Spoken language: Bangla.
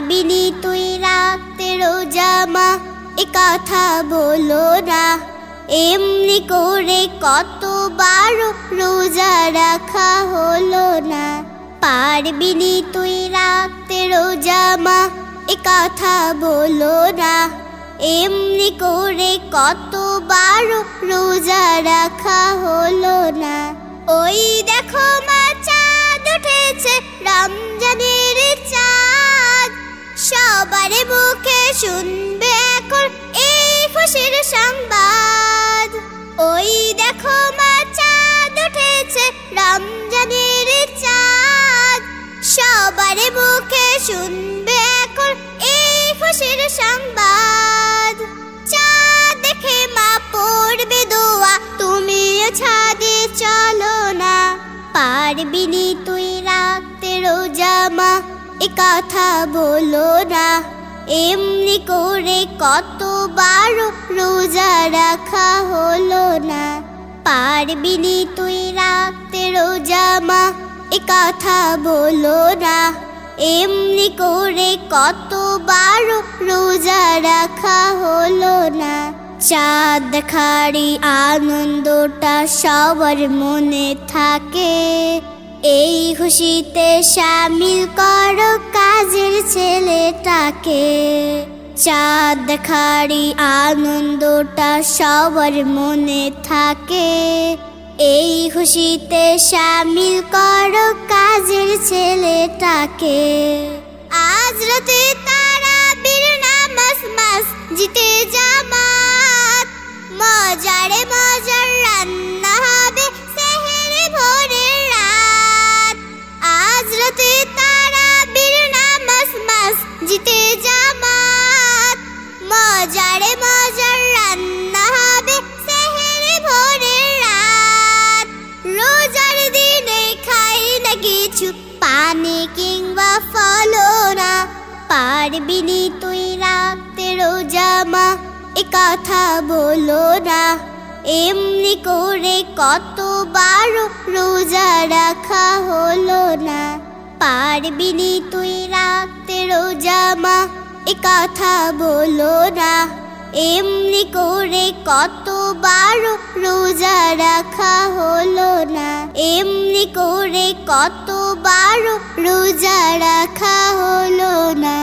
পারবিনি তুই রাখতে রোজা মা, এ কথা বলো না। এমনি করে কতবার রোজা রাখা হলো না। পারবিনি তুই রাখতে রোজা মা, এ কথা বলো না। এমনি করে কতবার রোজা রাখা হলো না। ওই দেখো মা চাঁদ উঠেছে, রমজানের চাঁদ। সবার মুখে শুনবে এখন এই খুশির সংবাদ। ওই দেখো মা চাঁদ উঠেছে, রমজানের চাঁদ। সবার মুখে শুনবে এখন এই খুশির সংবাদ। চাঁদ দেখে মা পড়বে দোয়া, তুমিও ছাদে চলো না। পারবিনি তুই রাখতে রোজা মা, এ কথা বলো না। এমনি করে কতবার রোজা রাখা হলো না। পারবিনি তুই রাখতে রোজা মা, এ কথা বলো না। এমনি করে কতবার রোজা রাখা হলো না। চাঁদ দেখারই আনন্দটা সবার মনে থাকে, এই খুশিতে শামিল করো কাজের ছেলেটাকে। চাঁদ দেখারই আনন্দটা সবার মনে থাকে, এই খুশিতে শামিল করো কাজের ছেলেটাকে। আজ রাতে তারাবির নামাজ মসজিদে জামাত, মজারে মজার রান্না হবে সেহরে ভোরের রাত। আজ রাতে তারাবির নামাজ মসজিদে জামাত, মজারে মজার রান্না হবে সেহরে ভোরের রাত। রোজার দিনে খাই না কিছু, পানি কিংবা ফলও না। পারবিনি তুই রাখতে রোজা মা, এ কথা বলো না। এমনি করে কতবার রোজা রাখা হলো না। পারবিনি তুই রাখতে রোজা মা, এ কথা বলো না। এমনি করে কতবার রোজা রাখা হলো না। এমনি করে কতবার রোজা রাখা হলো না।